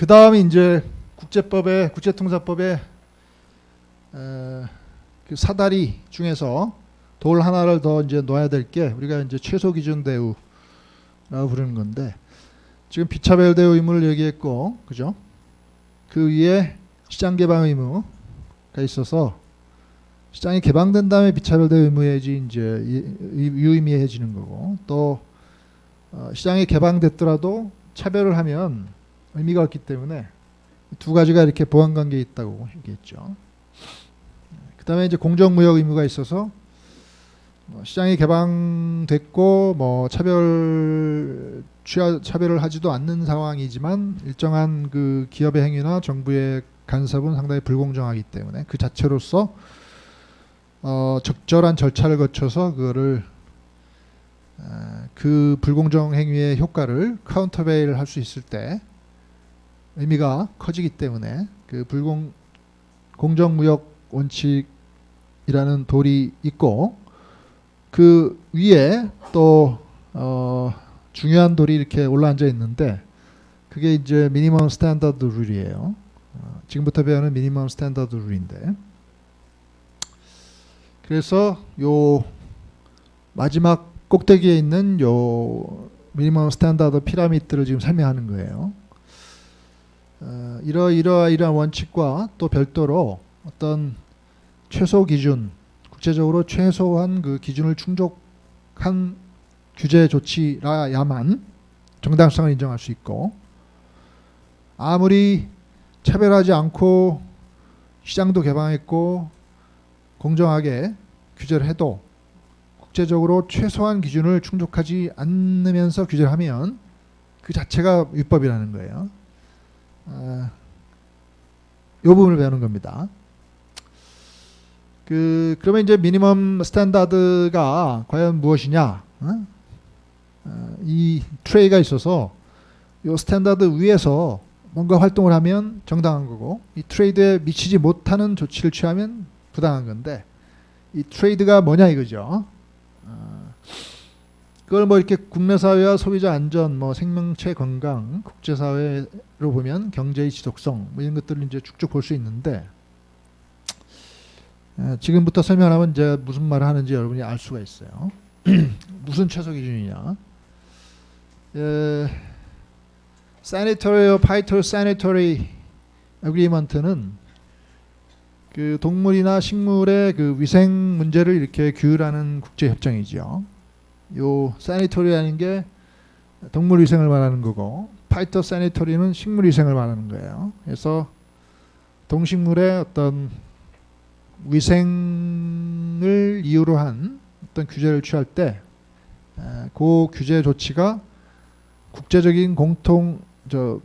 그 다음에 이제 국제통사법에 그 사다리 중에서 돌 하나를 더 이제 넣어야 될 게 우리가 이제 최소 기준 대우라고 부르는 건데, 지금 비차별 대우 의무를 얘기했고, 그죠? 그 위에 시장 개방 의무가 있어서 시장이 개방된 다음에 비차별 대우 의무해지 이제 유의미해지는 거고, 또 시장이 개방됐더라도 차별을 하면 의미가 없기 때문에 두 가지가 이렇게 보완 관계에 있다고 얘기했죠. 그다음에 이제 공정무역 의무가 있어서 시장이 개방됐고 뭐 차별을 하지도 않는 상황이지만 일정한 그 기업의 행위나 정부의 간섭은 상당히 불공정하기 때문에 그 자체로서 적절한 절차를 거쳐서 그거를 그 불공정 행위의 효과를 카운터베일 할 수 있을 때 의미가 커지기 때문에 그 공정무역 원칙이라는 돌이 있고, 그 위에 또 중요한 돌이 이렇게 올라앉아 있는데, 그게 이제 미니멈 스탠더드 룰이에요. 지금부터 배우는 미니멈 스탠더드 룰인데, 그래서 요 마지막 꼭대기에 있는 요 미니멈 스탠더드 피라미드를 지금 설명하는 거예요. 이러한 원칙과 또 별도로 어떤 최소 기준, 국제적으로 최소한 그 기준을 충족한 규제 조치라야만 정당성을 인정할 수 있고, 아무리 차별하지 않고 시장도 개방했고 공정하게 규제를 해도 국제적으로 최소한 기준을 충족하지 않으면서 규제를 하면 그 자체가 위법이라는 거예요. 이 부분을 배우는 겁니다. 그러면 이제 미니멈 스탠다드가 과연 무엇이냐? 이 트레이가 있어서 이 스탠다드 위에서 뭔가 활동을 하면 정당한 거고, 이 트레이드에 미치지 못하는 조치를 취하면 부당한 건데, 이 트레이드가 뭐냐 이거죠. 그걸 뭐 이렇게 국내 사회와 소비자 안전, 뭐 생명체 건강, 국제 사회로 보면 경제의 지속성, 뭐 이런 것들을 이제 쭉쭉 볼 수 있는데, 지금부터 설명하면 이제 무슨 말을 하는지 여러분이 알 수가 있어요. 무슨 최소 기준이냐? Sanitary or Phytosanitary Agreement는 그 동물이나 식물의 그 위생 문제를 이렇게 규율하는 국제 협정이죠. 요 sanitary라는 게 동물 위생을 말하는 거고, phytosanitary는 식물 위생을 말하는 거예요. 그래서 동식물의 어떤 위생을 이유로 한 어떤 규제를 취할 때 그 규제 조치가 국제적인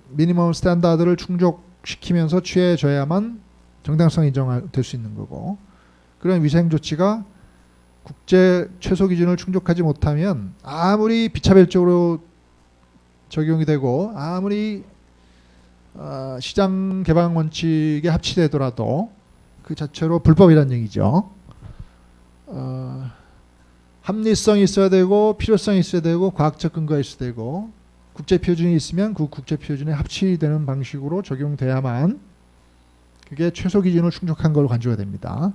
미니멈 스탠다드를 충족시키면서 취해져야만 정당성이 인정될 수 있는 거고, 그런 위생 조치가 국제 최소 기준을 충족하지 못하면 아무리 비차별적으로 적용이 되고 아무리 시장 개방 원칙에 합치되더라도 그 자체로 불법이라는 얘기죠. 합리성이 있어야 되고 필요성이 있어야 되고 과학적 근거가 있어야 되고 국제 표준이 있으면 그 국제 표준에 합치되는 방식으로 적용돼야만 그게 최소 기준을 충족한 걸로 간주가 됩니다.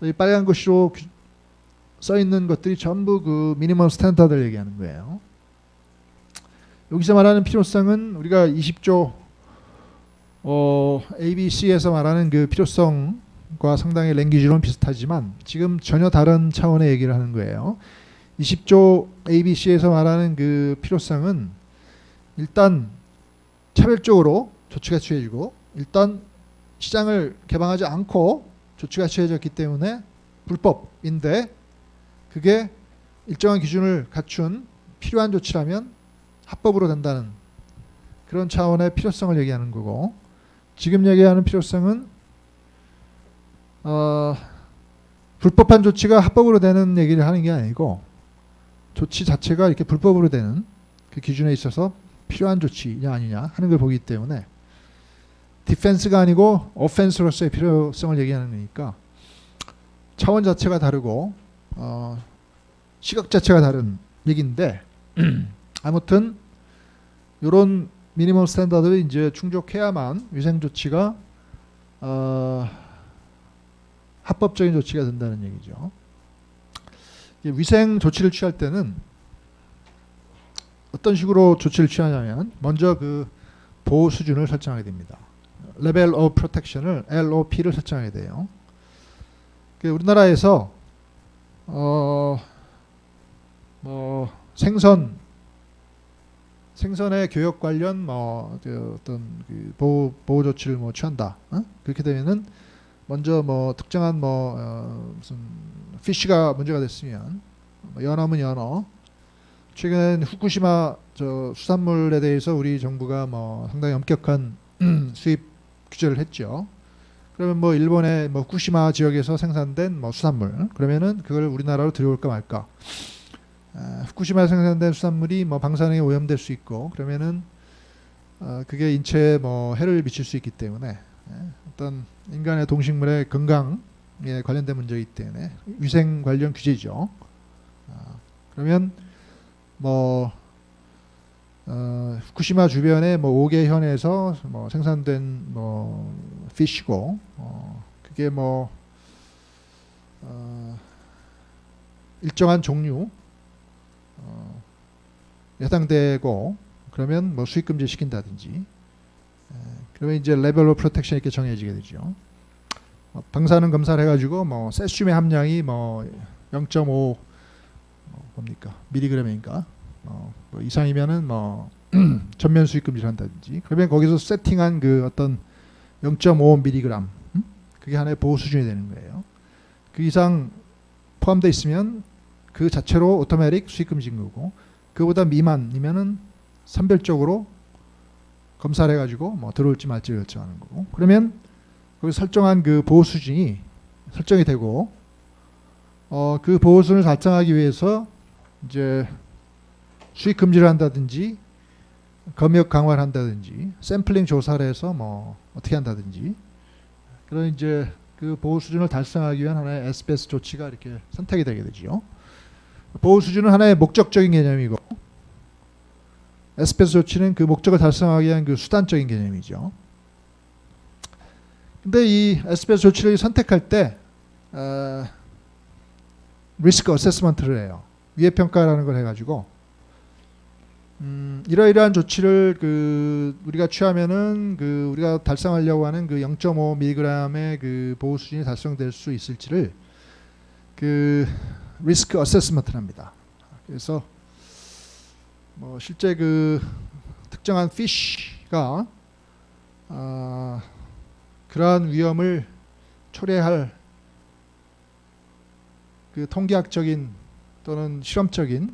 이 빨간 글씨로 써 있는 것들이 전부 그 미니멈 스탠다드를 얘기하는 거예요. 여기서 말하는 필요성은 우리가 20조 ABC에서 말하는 그 필요성과 상당히 랭귀지로는 비슷하지만 지금 전혀 다른 차원의 얘기를 하는 거예요. 20조 ABC에서 말하는 그 필요성은 일단 차별적으로 조치가 취해지고, 일단 시장을 개방하지 않고 조치가 취해졌기 때문에 불법인데, 그게 일정한 기준을 갖춘 필요한 조치라면 합법으로 된다는 그런 차원의 필요성을 얘기하는 거고, 지금 얘기하는 필요성은 불법한 조치가 합법으로 되는 얘기를 하는 게 아니고, 조치 자체가 이렇게 불법으로 되는 그 기준에 있어서 필요한 조치냐 아니냐 하는 걸 보기 때문에 디펜스가 아니고 오펜스로서의 필요성을 얘기하는 거니까 차원 자체가 다르고 시각 자체가 다른 얘기인데, 아무튼 이런 미니멈 스탠다드를 이제 충족해야만 위생 조치가 합법적인 조치가 된다는 얘기죠. 위생 조치를 취할 때는 어떤 식으로 조치를 취하냐면 먼저 그 보호 수준을 설정하게 됩니다. 레벨 오브 프로텍션을 LOP를 설정하게 돼요. 우리나라에서 뭐 생선의 교육 관련 어떤 그 보호 조치를 취한다. 그렇게 되면은 먼저 특정한 무슨 피쉬가 문제가 됐으면 연어면 연어. 최근 후쿠시마 수산물에 대해서 우리 정부가 상당히 엄격한 수입 규제를 했죠. 그러면 일본의 후쿠시마 지역에서 생산된 수산물 그러면은 그걸 우리나라로 들여올까 말까. 후쿠시마에 생산된 수산물이 방사능에 오염될 수 있고 그러면은 그게 인체에 해를 미칠 수 있기 때문에 어떤 인간의 동식물의 건강에 관련된 문제이기 때문에 위생 관련 규제죠. 그러면 후쿠시마 주변의 5개 현에서 생산된 피쉬고 그게 일정한 종류 해당되고 그러면 수입 금지 시킨다든지 그러면 이제 레벨 오브 프로텍션 이렇게 정해지게 되죠. 방사능 검사를 해가지고 세슘의 함량이 0.5 뭡니까 밀리그램인가 이상이면은 전면 수입 금지를 한다든지 그러면 거기서 세팅한 그 어떤 0.5 밀리그램 그게 하나의 보호 수준이 되는 거예요. 그 이상 포함되어 있으면 그 자체로 오토매틱 수입 금지인 거고 그보다 미만이면은 선별적으로 검사를 해가지고 들어올지 말지 결정하는 거고 그러면 거기 설정한 그 보호 수준이 설정이 되고 그 보호 수준을 달성하기 위해서 이제 수입 금지를 한다든지 검역 강화를 한다든지 샘플링 조사를 해서 어떻게 한다든지 그런 이제 그 보호 수준을 달성하기 위한 하나의 SBS 조치가 이렇게 선택이 되게 되죠. 보호 수준은 하나의 목적적인 개념이고 SBS 조치는 그 목적을 달성하기 위한 그 수단적인 개념이죠. 근데 이 SBS 조치를 선택할 때 리스크 어세스먼트를 해요. 위해 평가라는 걸 해가지고 이러이러한 조치를 우리가 취하면은 우리가 달성하려고 하는 0.5 mg의 그 보호 수준이 달성될 수 있을지를 리스크 어세스먼트를 합니다. 그래서 실제 특정한 피쉬가 그러한 위험을 초래할 통계학적인 또는 실험적인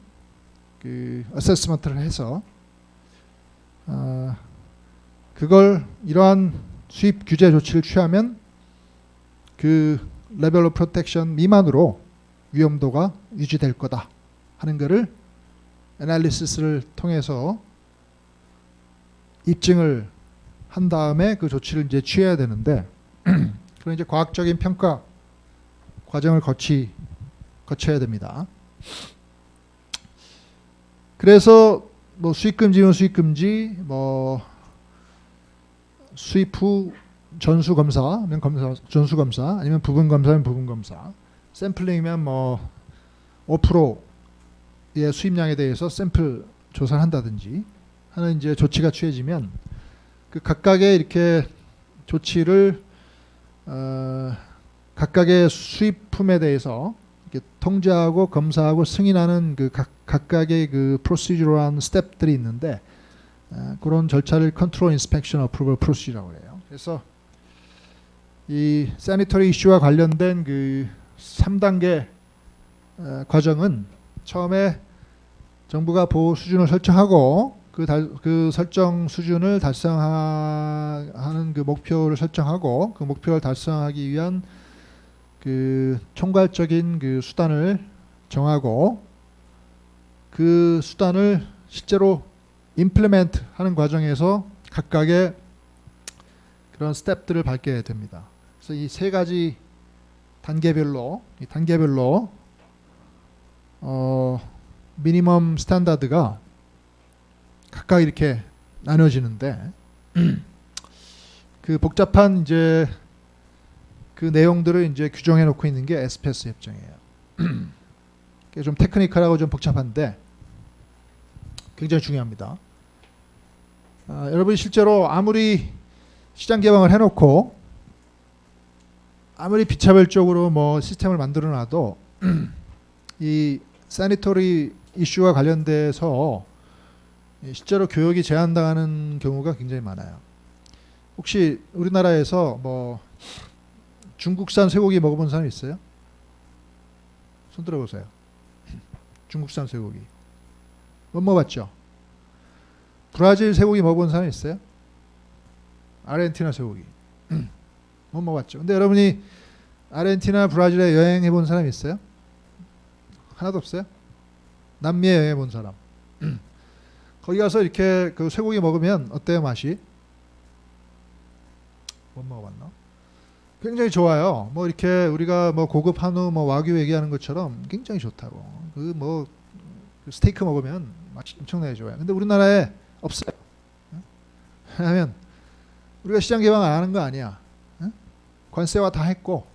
어세스먼트를 해서 그걸 이러한 수입 규제 조치를 취하면 그 레벨 오브 프로텍션 미만으로 위험도가 유지될 거다 하는 것을 애널리시스를 통해서 입증을 한 다음에 그 조치를 이제 취해야 되는데 그런 이제 과학적인 평가 과정을 거쳐야 됩니다. 그래서 수입 금지면 수입 금지, 수입 후 전수 검사면 전수 검사, 아니면 부분 검사면 부분 검사, 샘플링이면 5%의 수입량에 대해서 샘플 조사를 한다든지 하는 이제 조치가 취해지면 그 각각의 이렇게 조치를 각각의 수입품에 대해서 이렇게 통제하고 검사하고 승인하는 그 각각의 그 프로시저한 스텝들이 있는데 그런 절차를 컨트롤 인스펙션 어프로벌 프로시저라고 해요. 그래서 이 세니터리 이슈와 관련된 그 3단계 과정은 처음에 정부가 보호 수준을 설정하고 그 설정 수준을 달성하는 그 목표를 설정하고 그 목표를 달성하기 위한 그 총괄적인 그 수단을 정하고 그 수단을 실제로 임플리멘트 하는 과정에서 각각의 그런 스텝들을 밟게 됩니다. 그래서 이 세 가지 단계별로 미니멈 스탠다드가 각각 이렇게 나눠지는데 그 복잡한 이제 그 내용들을 이제 규정해 놓고 있는 게 SPS 협정이에요. 좀 테크니컬하고 좀 복잡한데 굉장히 중요합니다. 여러분이 실제로 아무리 시장 개방을 해놓고 아무리 비차별적으로 뭐 시스템을 만들어 놔도 이 사니터리 이슈와 관련돼서 실제로 교육이 제한당하는 경우가 굉장히 많아요. 혹시 우리나라에서 뭐 중국산 쇠고기 먹어본 사람 있어요? 손 들어보세요. 중국산 쇠고기 못 먹어봤죠? 브라질 쇠고기 먹어본 사람 있어요? 아르헨티나 쇠고기 못 먹어봤죠? 근데 여러분이 아르헨티나, 브라질에 여행해 본 사람 있어요? 하나도 없어요? 남미에 여행해 본 사람 거기 가서 이렇게 그 쇠고기 먹으면 어때요, 맛이? 못 먹어봤나? 굉장히 좋아요. 뭐 이렇게 우리가 뭐 고급 한우, 뭐 와규 얘기하는 것처럼 굉장히 좋다고. 그 뭐 스테이크 먹으면 맛이 엄청나게 좋아요. 근데 우리나라에 없어요. 왜냐하면 우리가 시장 개방 안 하는 거 아니야. 관세와 다 했고,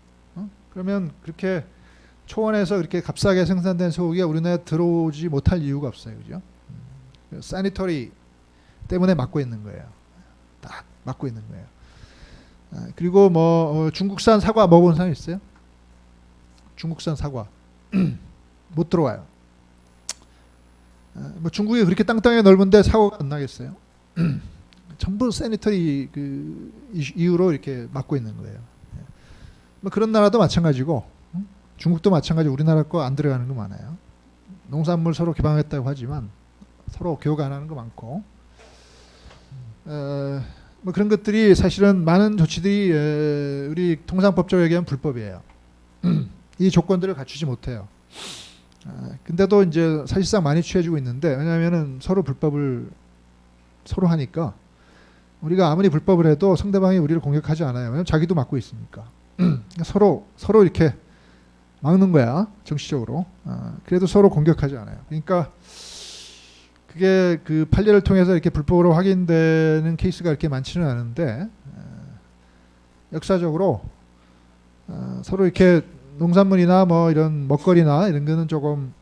그러면 그렇게 초원에서 그렇게 값싸게 생산된 소고기가 우리나라에 들어오지 못할 이유가 없어요, 그죠? 사니터리 때문에 막고 있는 거예요. 딱 막고 있는 거예요. 그리고 뭐 중국산 사과 먹어본 사람 있어요? 중국산 사과 못 들어와요. 뭐 중국이 그렇게 땅땅하게 넓은데 사과가 안 나겠어요? 전부 세니터리 그 이유로 이렇게 막고 있는 거예요. 뭐 그런 나라도 마찬가지고 중국도 마찬가지. 우리나라 거 안 들어가는 거 많아요. 농산물 서로 개방했다고 하지만 서로 교육 안 하는 거 많고 뭐 그런 것들이 사실은 많은 조치들이 우리 통상법적으로 얘기하면 불법이에요. 이 조건들을 갖추지 못해요. 근데도 이제 사실상 많이 취해지고 있는데 왜냐하면은 서로 불법을 서로 하니까 우리가 아무리 불법을 해도 상대방이 우리를 공격하지 않아요. 왜냐하면 자기도 막고 있으니까. 서로 이렇게 막는 거야, 정치적으로. 그래도 서로 공격하지 않아요. 그러니까 그게 그 판례를 통해서 이렇게 불법으로 확인되는 케이스가 이렇게 많지는 않은데 역사적으로 서로 이렇게 농산물이나 뭐 이런 먹거리나 이런 거는 조금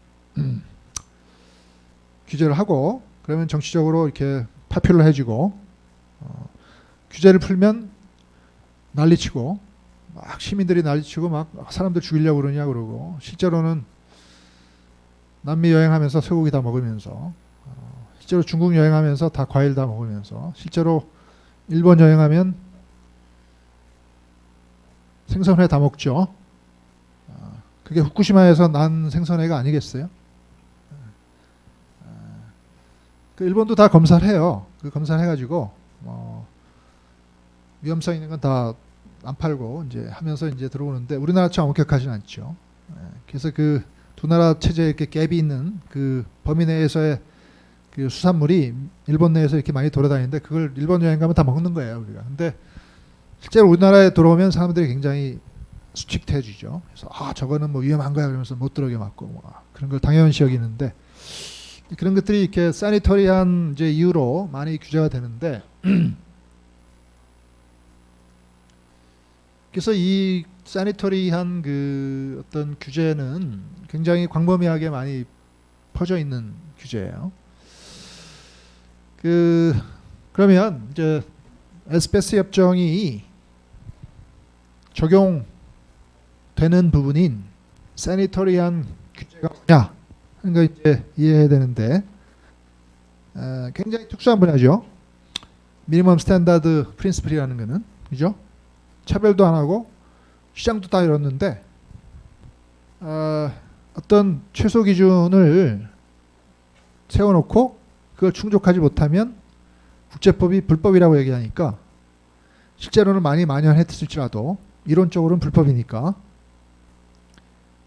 규제를 하고 그러면 정치적으로 이렇게 파퓰러해지고 규제를 풀면 난리치고 막 시민들이 난리치고 막 사람들 죽이려고 그러냐 그러고 실제로는 남미 여행하면서 쇠고기 다 먹으면서 실제로 중국 여행하면서 다 과일 다 먹으면서 실제로 일본 여행하면 생선회 다 먹죠. 그게 후쿠시마에서 난 생선회가 아니겠어요? 그 일본도 다 검사를 해요. 그 검사를 해가지고 위험성 있는 건 다 안 팔고 이제 하면서 이제 들어오는데 우리나라처럼 엄격하지는 않죠. 그래서 그 두 나라 체제에 이렇게 갭이 있는 그 범위 내에서의 그 수산물이 일본 내에서 이렇게 많이 돌아다니는데 그걸 일본 여행 가면 다 먹는 거예요, 우리가. 근데 실제로 우리나라에 들어오면 사람들이 굉장히 수칙해지죠. 그래서 저거는 뭐 위험한 거야 그러면서 못 들어오게 막고 뭐 그런 걸 당연시 여기는데 그런 것들이 이렇게 사니터리한 이제 이유로 많이 규제가 되는데 그래서 이 사니터리한 그 어떤 규제는 굉장히 광범위하게 많이 퍼져 있는 규제예요. 그러면 이제 SPS 협정이 적용되는 부분인 사니터리한 규제가 뭐냐 하는 걸 이제 이해해야 되는데 굉장히 특수한 분야죠. 미니멈 스탠다드 프린시플이라는 거는 그죠? 차별도 안 하고 시장도 다 열었는데 어떤 최소 기준을 세워놓고 그걸 충족하지 못하면 국제법이 불법이라고 얘기하니까 실제로는 많이 만연했을지라도 이론적으로는 불법이니까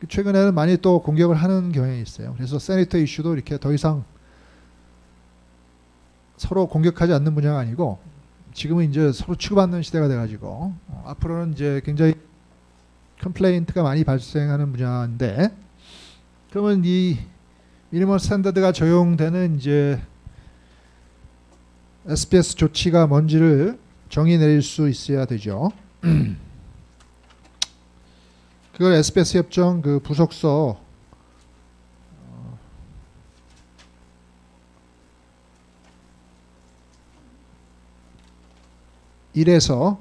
최근에는 많이 또 공격을 하는 경향이 있어요. 그래서 세니터 이슈도 이렇게 더 이상 서로 공격하지 않는 분야가 아니고 지금은 이제 서로 치고받는 시대가 돼가지고 앞으로는 이제 굉장히 컴플레인트가 많이 발생하는 분야인데 그러면 이 미니멈 스탠다드가 적용되는 이제 SPS 조치가 뭔지를 정의 내릴 수 있어야 되죠. 그걸 SPS 협정 그 부속서 1에서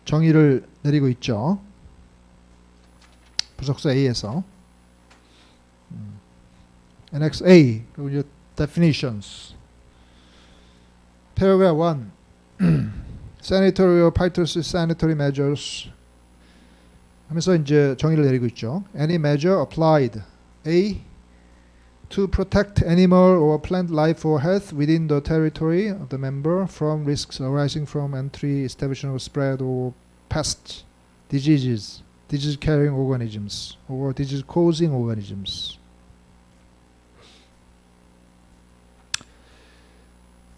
정의를 내리고 있죠. 부속서 A에서 Annex A 그리고 이제 definitions paragraph 1 sanitary or phytosanitary measures 하면서 이제 정의를 내리고 있죠. Any measure applied A to protect animal or plant life or health within the territory of the member from risks arising from entry, establishment or spread or pests, diseases, disease-carrying organisms or disease-causing organisms.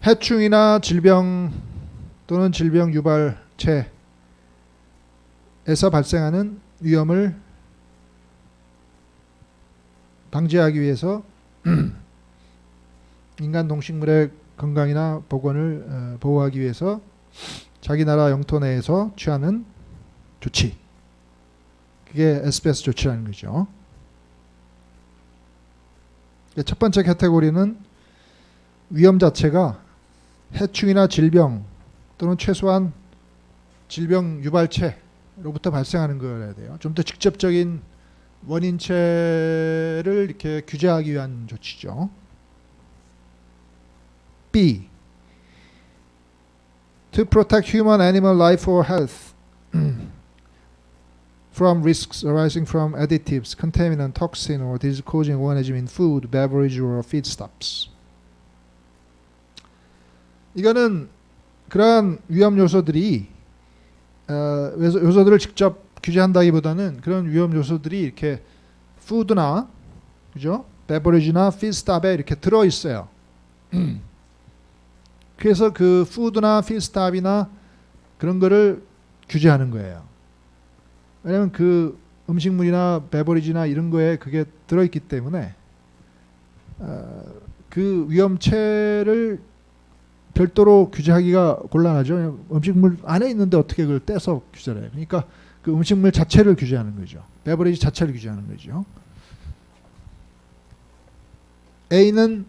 해충이나 질병 또는 질병 유발체에서 발생하는 위험을 방지하기 위해서 인간 동식물의 건강이나 보건을 보호하기 위해서 자기 나라 영토 내에서 취하는 조치, 그게 SPS 조치라는 거죠. 첫 번째 카테고리는 위험 자체가 해충이나 질병 또는 최소한 질병 유발체로부터 발생하는 거여야 돼요. 좀 더 직접적인 원인체를 이렇게 규제하기 위한 조치죠. B. To protect human, animal life or health from risks arising from additives, contaminant, toxin or disease-causing organism in food, beverage or feedstuffs. 이거는 그러한 위험 요소들이 요소들을 직접 규제한다기보다는 그런 위험 요소들이 이렇게 푸드나 그죠? 베버리지나 피드스탑에 이렇게 들어 있어요. 그래서 그 푸드나 피드스탑이나 그런 거를 규제하는 거예요. 왜냐하면 그 음식물이나 베버리지나 이런 거에 그게 들어 있기 때문에 그 위험체를 별도로 규제하기가 곤란하죠. 음식물 안에 있는데 어떻게 그걸 떼서 규제를 해요. 그러니까 그 음식물 자체를 규제하는 거죠. 베버리지 자체를 규제하는 거죠. A는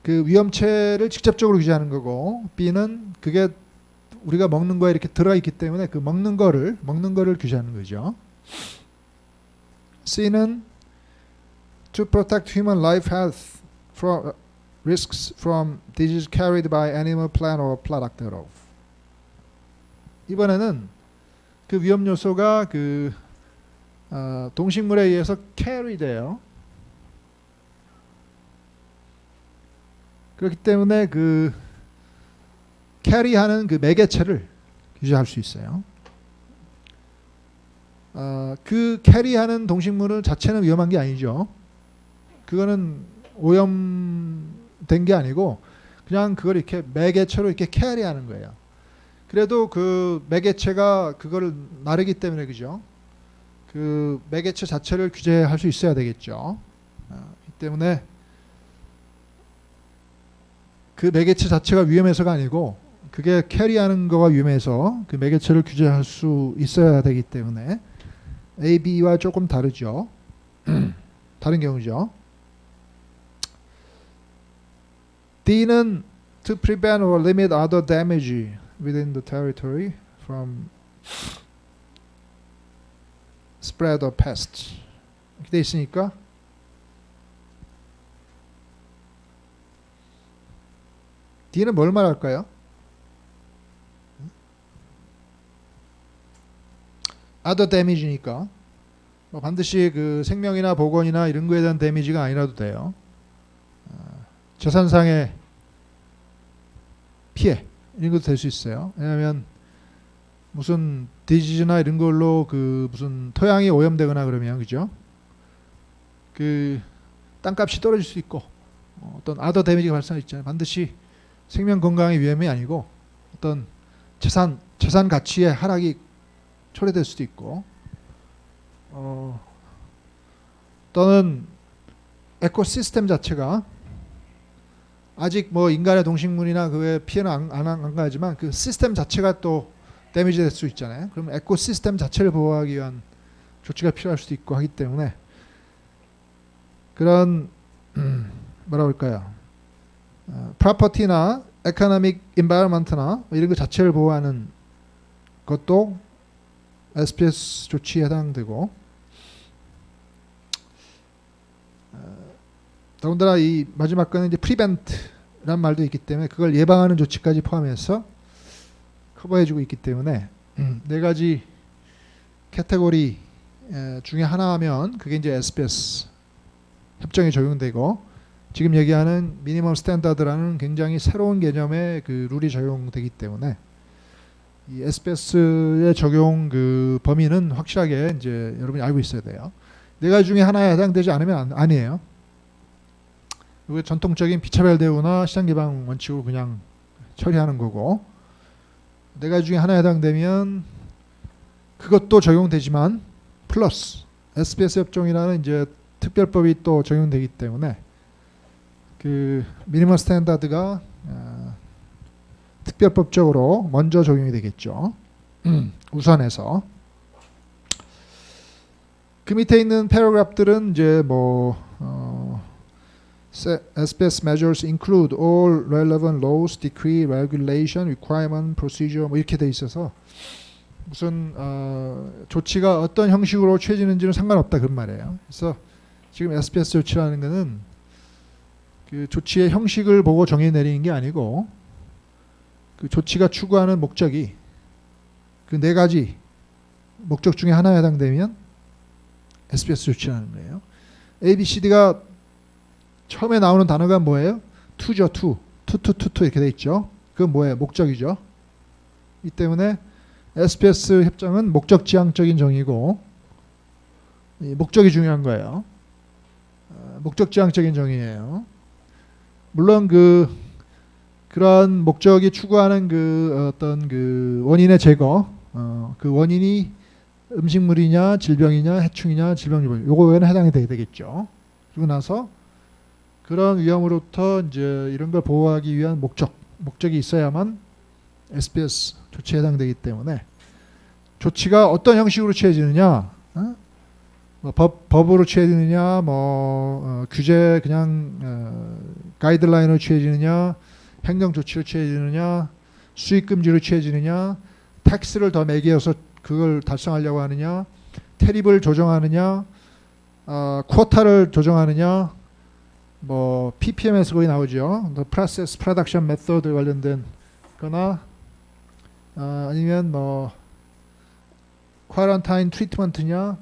그 위험체를 직접적으로 규제하는 거고 B는 그게 우리가 먹는 거에 이렇게 들어있기 때문에 그 먹는 거를 규제하는 거죠. C는 to protect human life health from risks from disease carried by animal, plant or product thereof. 이번에는 그 위험 요소가 그 동식물에 의해서 carry돼요. 그렇기 때문에 그 캐리하는 그 매개체를 규제할 수 있어요. 그 캐리하는 동식물은 자체는 위험한 게 아니죠. 그거는 오염된 게 아니고 그냥 그걸 이렇게 매개체로 이렇게 캐리하는 거예요. 그래도 그 매개체가 그거를 나르기 때문에 그죠? 그 매개체 자체를 규제할 수 있어야 되겠죠. 이 때문에 그 매개체 자체가 위험해서가 아니고 그게 캐리하는 거가 위험해서 그 매개체를 규제할 수 있어야 되기 때문에 A, B와 조금 다르죠. 다른 경우죠. D는 to prevent or limit other damage within the territory from spread of pests. 이렇게 돼 있으니까 D는 뭘 말할까요? other damage니까 뭐 반드시 그 생명이나 보건이나 이런 거에 대한 데미지가 아니라도 돼요. 재산상의 피해 이런 것도 될 수 있어요. 왜냐하면 무슨 디지즈나 이런 걸로 그 무슨 토양이 오염되거나 그러면 그죠? 그 땅값이 떨어질 수 있고 어떤 아더 데미지가 발생할 수 있잖아요. 반드시 생명 건강의 위험이 아니고 어떤 재산 가치의 하락이 초래될 수도 있고 또는 에코시스템 자체가 아직 뭐 인간의 동식물이나 그 외에 피해는 안 가지만 그 시스템 자체가 또 데미지 될 수 있잖아요. 그럼 에코시스템 자체를 보호하기 위한 조치가 필요할 수도 있고 하기 때문에 그런 뭐라 그럴까요? 프로퍼티나 에코노믹 인바이러먼트나 이런 것 자체를 보호하는 것도 SPS 조치에 해당되고 더군다나 이 마지막 거는 이제 프리벤트라는 말도 있기 때문에 그걸 예방하는 조치까지 포함해서 커버해주고 있기 때문에 네 가지 카테고리 중에 하나면 그게 이제 SPS 협정에 적용되고 지금 얘기하는 미니멈 스탠다드라는 굉장히 새로운 개념의 그 룰이 적용되기 때문에 이 SPS의 적용 그 범위는 확실하게 이제 여러분이 알고 있어야 돼요. 네 가지 중에 하나에 해당되지 않으면 아니에요. 이게 전통적인 비차별 대우나 시장 개방 원칙으로 그냥 처리하는 거고 네 가지 중에 하나에 해당되면 그것도 적용되지만 플러스 SPS 협정이라는 이제 특별법이 또 적용되기 때문에 그 미니멈 스탠다드가 특별법적으로 먼저 적용이 되겠죠. 우선해서 그 밑에 있는 패러그래프들은 이제 뭐 SPS measures include all relevant laws, decree, regulation, requirement, procedure 뭐 이렇게 돼 있어서 무슨 조치가 어떤 형식으로 취해지는지는 상관없다 그런 말이에요. 그래서 지금 SPS 조치라는 것은 그 조치의 형식을 보고 정해 내리는 게 아니고 그 조치가 추구하는 목적이 그 네 가지 목적 중에 하나에 해당되면 SPS 조치라는 거예요. A, B, C, D가 처음에 나오는 단어가 뭐예요? to죠, to 이렇게 돼 있죠. 그건 뭐예요? 목적이죠. 이 때문에 SPS 협정은 목적지향적인 정의고 목적이 중요한 거예요. 목적지향적인 정의예요. 물론 그러한 목적이 추구하는 그 어떤 그 원인의 제거, 그 원인이 음식물이냐, 질병이냐, 해충이냐, 질병 요거에는 해당이 되겠죠. 그리고 나서 그런 위험으로부터 이제 이런 걸 보호하기 위한 목적이 있어야만 SPS 조치에 해당되기 때문에 조치가 어떤 형식으로 취해지느냐, 뭐 법으로 취해지느냐, 규제 그냥 가이드라인으로 취해지느냐, 행정 조치로 취해지느냐, 수익 금지로 취해지느냐, 텍스를 더 매겨서 그걸 달성하려고 하느냐, 테립을 조정하느냐, 쿼타를 조정하느냐, 뭐 PPM에서 거기 나오죠. Process Production Method 관련된 거나 아니면 뭐 쿼런타인 트리트먼트냐,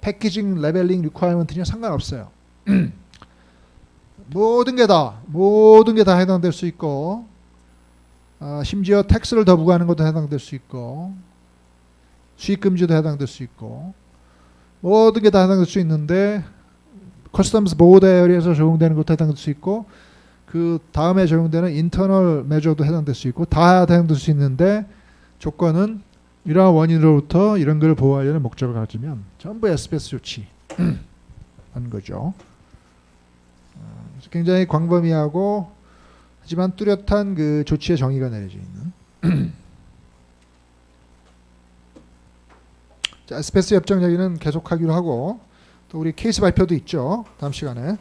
패키징 레벨링 리ኳ이어먼트냐 상관없어요. 모든 게 다 해당될 수 있고 심지어 텍스를 더 부과하는 것도 해당될 수 있고 수익 금지도 해당될 수 있고 모든 게 다 해당될 수 있는데 커스텀스 보호 대열에서 적용되는 것도 해당될 수 있고 그 다음에 적용되는 인터널 매저도 해당될 수 있고 다 해당될 수 있는데 조건은 이러한 원인으로부터 이런 걸 보호하려는 목적을 가지면 전부 SPS 조치 하는 거죠. 굉장히 광범위하고 하지만 뚜렷한 그 조치의 정의가 내려져 있는 자, SPS 협정 얘기는 계속하기로 하고 또 우리 케이스 발표도 있죠. 다음 시간에.